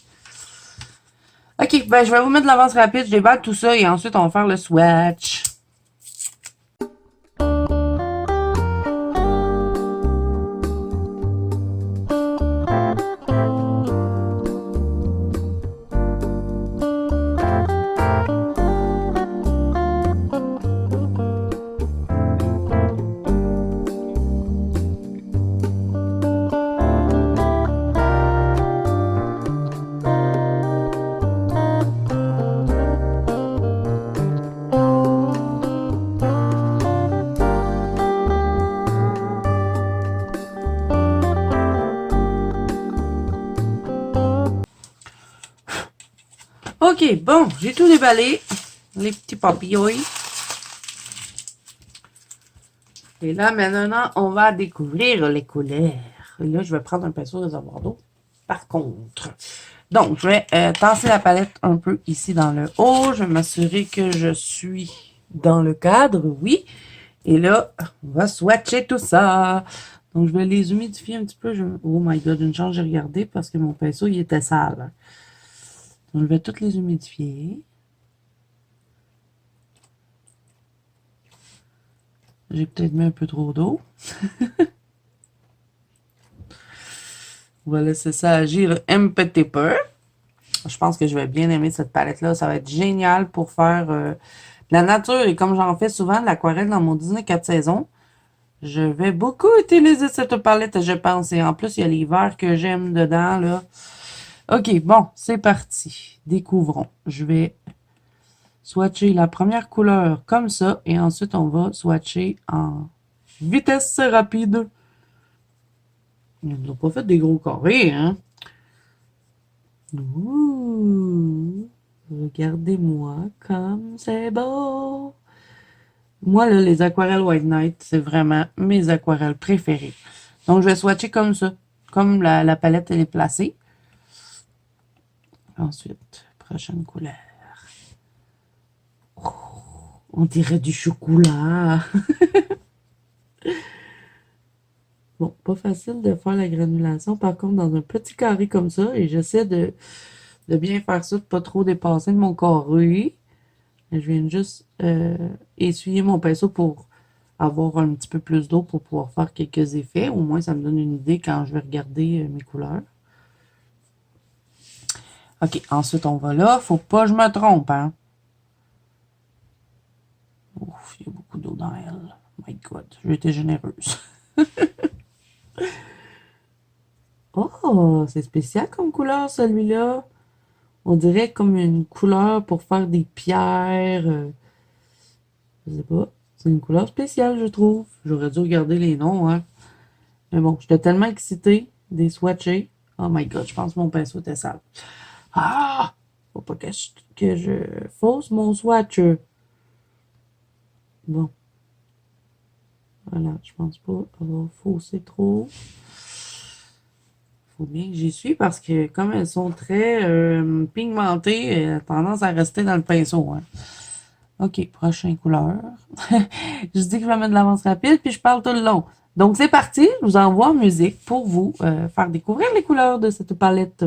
Ok, ben je vais vous mettre de l'avance rapide. Je déballe tout ça et ensuite on va faire le swatch. Ok, bon, j'ai tout déballé. Les petits papillons. Et là, maintenant, on va découvrir les couleurs. Et là, je vais prendre un pinceau réservoir d'eau. Par contre, donc, je vais tasser la palette un peu ici dans le haut. Je vais m'assurer que je suis dans le cadre, oui. Et là, on va swatcher tout ça. Donc, je vais les humidifier un petit peu. Oh my god, une chance, j'ai regardé parce que mon pinceau, il était sale. Donc, je vais toutes les humidifier. J'ai peut-être mis un peu trop d'eau. On va laisser ça agir un petit peu. Je pense que je vais bien aimer cette palette-là. Ça va être génial pour faire la nature. Et comme j'en fais souvent de l'aquarelle dans mon Disney 4 saisons, je vais beaucoup utiliser cette palette, je pense. Et en plus, il y a les verts que j'aime dedans, là. Ok, bon, c'est parti. Découvrons. Je vais swatcher la première couleur comme ça. Et ensuite, on va swatcher en vitesse rapide. On n'a pas fait des gros carrés, hein? Ouh! Regardez-moi comme c'est beau! Moi, là, les aquarelles White Knight, c'est vraiment mes aquarelles préférées. Donc, je vais swatcher comme ça. Comme la palette, elle est placée. Ensuite, prochaine couleur. Oh, on dirait du chocolat. Bon, pas facile de faire la granulation. Par contre, dans un petit carré comme ça, et j'essaie de bien faire ça, de pas trop dépasser de mon carré. Je viens juste essuyer mon pinceau pour avoir un petit peu plus d'eau pour pouvoir faire quelques effets. Au moins, ça me donne une idée quand je vais regarder mes couleurs. Ok, ensuite, on va là. Faut pas que je me trompe, hein. Ouf, il y a beaucoup d'eau dans elle. My God, j'ai été généreuse. Oh, c'est spécial comme couleur, celui-là. On dirait comme une couleur pour faire des pierres. Je sais pas. C'est une couleur spéciale, je trouve. J'aurais dû regarder les noms, hein. Mais bon, j'étais tellement excitée des swatchés. Oh my god, je pense que mon pinceau était sale. Ah! Faut pas que je fausse mon swatch. Bon. Voilà, je pense pas avoir faussé trop. Faut bien que j'y suis parce que comme elles sont très pigmentées, elles ont tendance à rester dans le pinceau. Hein. Ok, prochaine couleur. Je dis que je vais mettre de l'avance rapide, puis je parle tout le long. Donc c'est parti, je vous envoie en musique pour vous faire découvrir les couleurs de cette palette.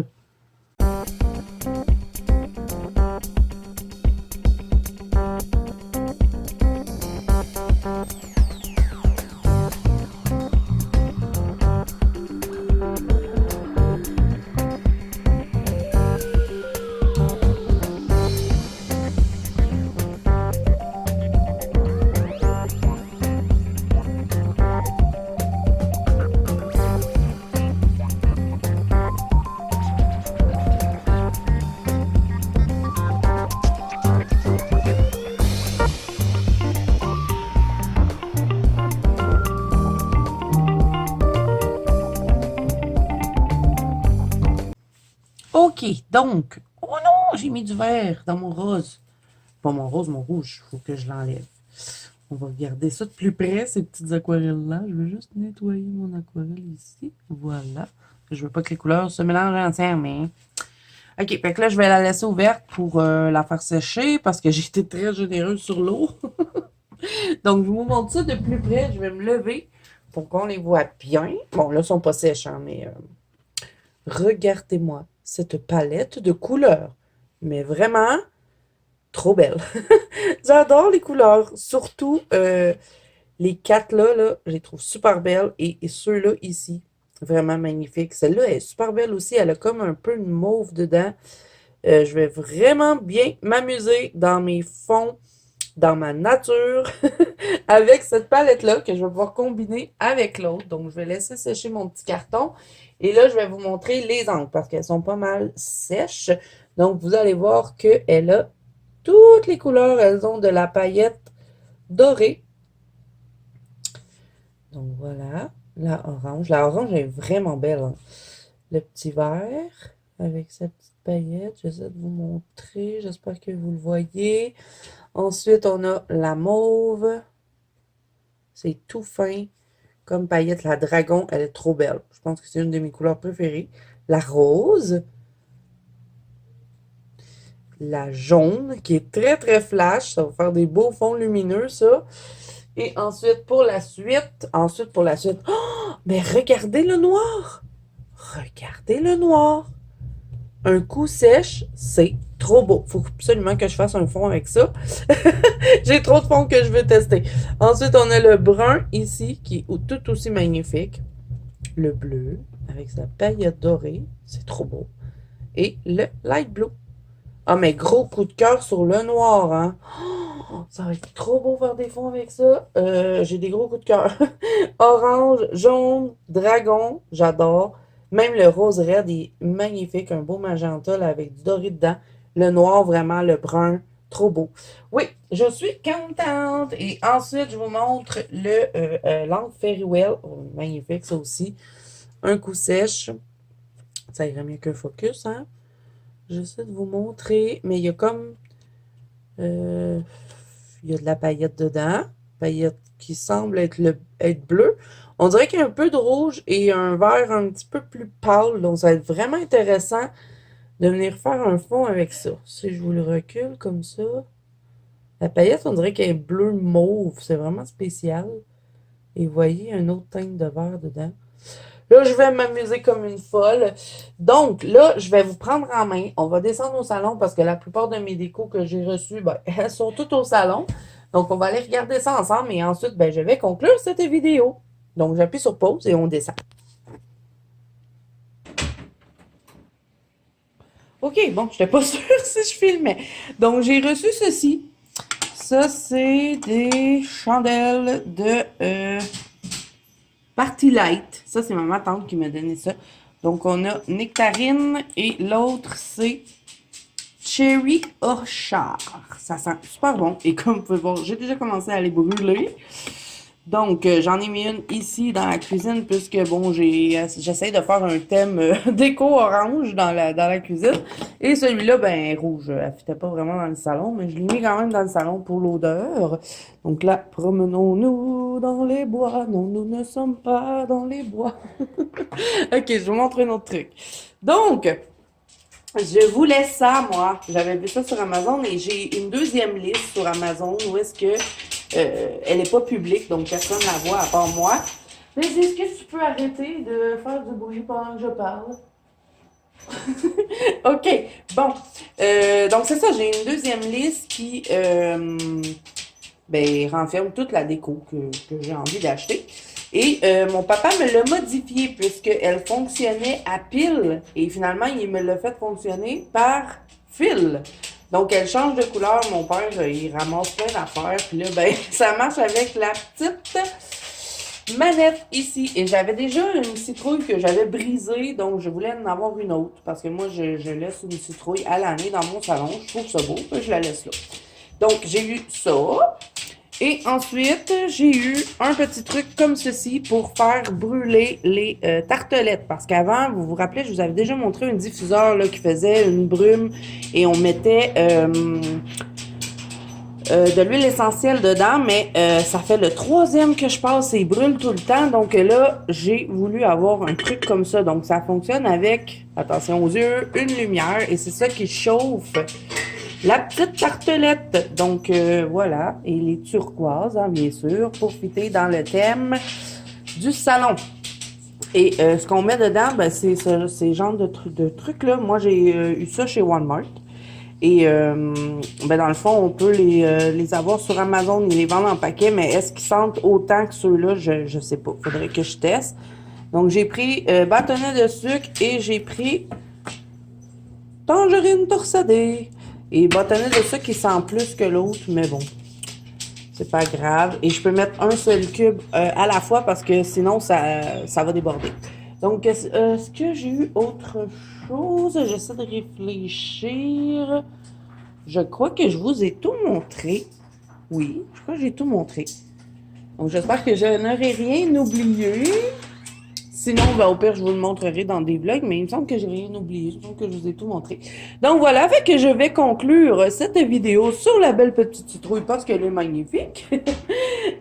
OK, donc, oh non, j'ai mis du vert dans mon rose. Pas mon rose, mon rouge, il faut que je l'enlève. On va regarder ça de plus près, ces petites aquarelles-là. Je vais juste nettoyer mon aquarelle ici. Voilà. Je veux pas que les couleurs se mélangent ensemble, mais... OK, fait que là, je vais la laisser ouverte pour la faire sécher parce que j'ai été très généreuse sur l'eau. Donc, je vous montre ça de plus près. Je vais me lever pour qu'on les voit bien. Bon, là, ils sont pas sèches, hein, mais regardez-moi cette palette de couleurs. Mais vraiment, trop belle. J'adore les couleurs. Surtout les quatre là, je les trouve super belles. Et ceux-là ici, vraiment magnifiques. Celle-là est super belle aussi. Elle a comme un peu une mauve dedans. Je vais vraiment bien m'amuser dans mes fonds, dans ma nature, avec cette palette-là que je vais pouvoir combiner avec l'autre. Donc, je vais laisser sécher mon petit carton. Et là, je vais vous montrer les encres parce qu'elles sont pas mal sèches. Donc, vous allez voir qu'elle a toutes les couleurs. Elles ont de la paillette dorée. Donc, voilà. La orange. La orange est vraiment belle, hein. Le petit vert avec sa petite paillette. J'essaie de vous montrer. J'espère que vous le voyez. Ensuite, on a la mauve. C'est tout fin comme paillette. La dragon, elle est trop belle. Je pense que c'est une de mes couleurs préférées. La rose. La jaune, qui est très, très flash. Ça va faire des beaux fonds lumineux, ça. Et ensuite, pour la suite. Oh, mais regardez le noir. Regardez le noir. Un coup sèche, c'est trop beau. Faut absolument que je fasse un fond avec ça. J'ai trop de fonds que je veux tester. Ensuite, on a le brun ici, qui est tout aussi magnifique. Le bleu, avec sa paillette dorée. C'est trop beau. Et le light blue. Ah, mais gros coup de cœur sur le noir, hein. Oh, ça va être trop beau faire des fonds avec ça. J'ai des gros coups de cœur. Orange, jaune, dragon, j'adore. Même le rose red est magnifique. Un beau magenta là, avec du doré dedans. Le noir, vraiment, le brun, trop beau. Oui, je suis contente. Et ensuite, je vous montre l'encre Fairy-Well. Oh, magnifique, ça aussi. Un coup sèche. Ça irait mieux qu'un focus, hein. J'essaie de vous montrer, mais il y a comme... il y a de la paillette dedans. Paillette qui semble être bleue. On dirait qu'il y a un peu de rouge et un vert un petit peu plus pâle. Donc, ça va être vraiment intéressant de venir faire un fond avec ça. Si je vous le recule comme ça. La paillette, on dirait qu'elle est bleu mauve. C'est vraiment spécial. Et vous voyez, un autre teinte de vert dedans. Là, je vais m'amuser comme une folle. Donc, là, je vais vous prendre en main. On va descendre au salon parce que la plupart de mes décos que j'ai reçues, ben, elles sont toutes au salon. Donc, on va aller regarder ça ensemble et ensuite, ben, je vais conclure cette vidéo. Donc, j'appuie sur pause et on descend. OK, bon, je n'étais pas sûre si je filmais. Donc, j'ai reçu ceci. Ça, c'est des chandelles de Party Light. Ça, c'est ma tante qui m'a donné ça. Donc, on a Nectarine et l'autre, c'est Cherry Orchard. Ça sent super bon. Et comme vous pouvez voir, j'ai déjà commencé à les brûler. Donc, j'en ai mis une ici dans la cuisine puisque, bon, j'essaie de faire un thème déco orange dans la cuisine. Et celui-là, ben, rouge. Elle ne fitait pas vraiment dans le salon, mais je l'ai mis quand même dans le salon pour l'odeur. Donc là, promenons-nous dans les bois. Non, nous ne sommes pas dans les bois. OK, je vous montre un autre truc. Donc, je vous laisse ça, moi. J'avais vu ça sur Amazon et j'ai une deuxième liste sur Amazon où est-ce que elle n'est pas publique, donc personne ne la voit à part moi. Mais est-ce que tu peux arrêter de faire du bruit pendant que je parle? OK, bon. Donc c'est ça, j'ai une deuxième liste qui ben, renferme toute la déco que j'ai envie d'acheter. Et mon papa me l'a modifiée puisqu'elle fonctionnait à pile. Et finalement, il me l'a fait fonctionner par fil. Donc, elle change de couleur. Mon père, il ramasse plein d'affaires. Puis là, ben, ça marche avec la petite manette ici. Et j'avais déjà une citrouille que j'avais brisée. Donc, je voulais en avoir une autre. Parce que moi, je laisse une citrouille à l'année dans mon salon. Je trouve ça beau. Je la laisse là. Donc, j'ai eu ça. Et ensuite, j'ai eu un petit truc comme ceci pour faire brûler les tartelettes. Parce qu'avant, vous vous rappelez, je vous avais déjà montré un diffuseur là, qui faisait une brume et on mettait de l'huile essentielle dedans, mais ça fait le troisième que je passe et il brûle tout le temps. Donc là, j'ai voulu avoir un truc comme ça. Donc ça fonctionne avec, attention aux yeux, une lumière et c'est ça qui chauffe la petite tartelette. Donc voilà, et les turquoises, hein, bien sûr, pour fitter dans le thème du salon. Et ce qu'on met dedans, ben, c'est ces genres de trucs-là. Moi, j'ai eu ça chez Walmart. Et ben dans le fond, on peut les avoir sur Amazon, ils les vendent en paquet, mais est-ce qu'ils sentent autant que ceux-là? Je sais pas. Faudrait que je teste. Donc j'ai pris bâtonnet de sucre et j'ai pris tangerine torsadée. Et bâtonnet de sucre qui sent plus que l'autre, mais bon, c'est pas grave. Et je peux mettre un seul cube à la fois parce que sinon ça va déborder. Donc est-ce que j'ai eu autre chose? J'essaie de réfléchir. Je crois que je vous ai tout montré. Oui, je crois que j'ai tout montré. Donc, j'espère que je n'aurai rien oublié. Sinon, ben, au pire, je vous le montrerai dans des vlogs, mais il me semble que j'ai rien oublié. Je trouve que je vous ai tout montré. Donc, voilà, fait que je vais conclure cette vidéo sur la belle petite citrouille parce qu'elle est magnifique.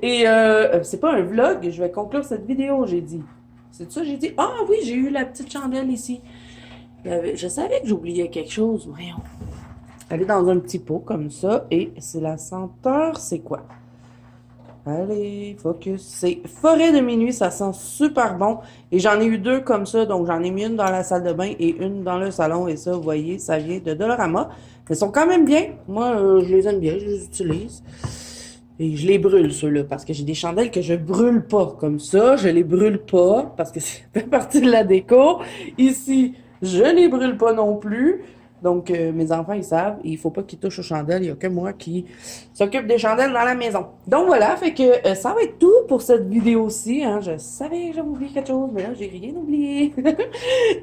Et c'est pas un vlog, je vais conclure cette vidéo, j'ai dit. C'est ça, j'ai dit. Ah oui, j'ai eu la petite chandelle ici. Je savais que j'oubliais quelque chose. Voyons. Elle est dans un petit pot comme ça. Et c'est la senteur, c'est quoi? Allez, focus. C'est Forêt de minuit, ça sent super bon. Et j'en ai eu deux comme ça. Donc j'en ai mis une dans la salle de bain et une dans le salon. Et ça, vous voyez, ça vient de Dollarama. Elles sont quand même bien. Moi, je les aime bien, je les utilise. Et je les brûle, ceux-là, parce que j'ai des chandelles que je brûle pas comme ça. Je les brûle pas parce que c'est fait partie de la déco. Ici, je les brûle pas non plus. Donc, mes enfants, ils savent, il faut pas qu'ils touchent aux chandelles. Il y a que moi qui s'occupe des chandelles dans la maison. Donc, voilà, fait que ça va être tout pour cette vidéo-ci. Hein. Je savais que j'avais oublié quelque chose, mais là, j'ai rien oublié.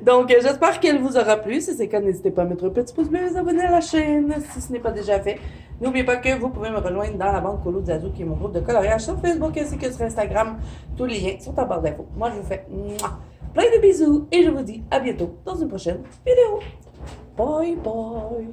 Donc, j'espère qu'elle vous aura plu. Si c'est le cas, n'hésitez pas à mettre un petit pouce bleu et vous abonner à la chaîne si ce n'est pas déjà fait. N'oubliez pas que vous pouvez me rejoindre dans la bande Colo Zazu, qui est mon groupe de coloriage sur Facebook ainsi que sur Instagram. Tous les liens sont en barre d'infos. Moi, je vous fais plein de bisous et je vous dis à bientôt dans une prochaine vidéo. Bye bye.